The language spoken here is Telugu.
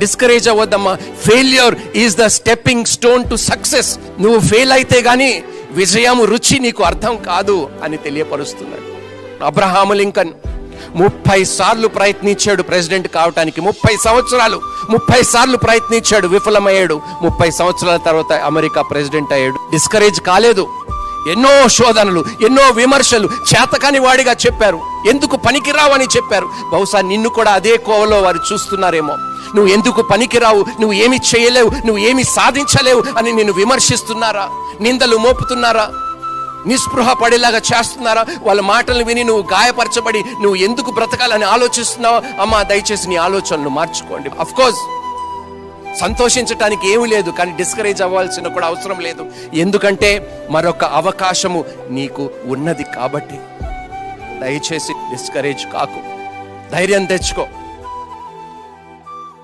డిస్కరేజ్ అవ్వద్దమ్మా. Failure is the stepping stone to success. నువ్వు ఫెయిల్ అయితే గానీ విజయం రుచి నీకు అర్థం కాదు అని తెలియపరుస్తున్నాడు. అబ్రహాము లింకన్ 30 సార్లు ప్రయత్నించాడు ప్రెసిడెంట్ కావటానికి. 30 సార్లు ప్రయత్నించాడు, విఫలమయ్యాడు. 30 సంవత్సరాల తర్వాత అమెరికా ప్రెసిడెంట్ అయ్యాడు. డిస్కరేజ్ కాలేదు. ఎన్నో శోధనలు, ఎన్నో విమర్శలు, చేతకాని వాడిగా చెప్పారు, ఎందుకు పనికిరావని చెప్పారు. బహుశా నిన్ను కూడా అదే కోవలో వారు చూస్తున్నారేమో. నువ్వు ఎందుకు పనికిరావు, నువ్వు ఏమి చేయలేవు, నువ్వు ఏమి సాధించలేవు అని నిన్ను విమర్శిస్తున్నారా, నిందలు మోపుతున్నారా, నిస్పృహ పడేలాగా చేస్తున్నారా? వాళ్ళ మాటలు విని నువ్వు గాయపరచబడి నువ్వు ఎందుకు బ్రతకాలని ఆలోచిస్తున్నావు? అమ్మా, దయచేసి నీ ఆలోచనలు మార్చుకోండి. అఫ్ కోర్స్ సంతోషించటానికి ఏమీ లేదు, కానీ డిస్కరేజ్ అవ్వాల్సిన కూడా అవసరం లేదు. ఎందుకంటే మరొక అవకాశము నీకు ఉన్నది కాబట్టి. దయచేసి డిస్కరేజ్ కాకు, ధైర్యం తెచ్చుకో.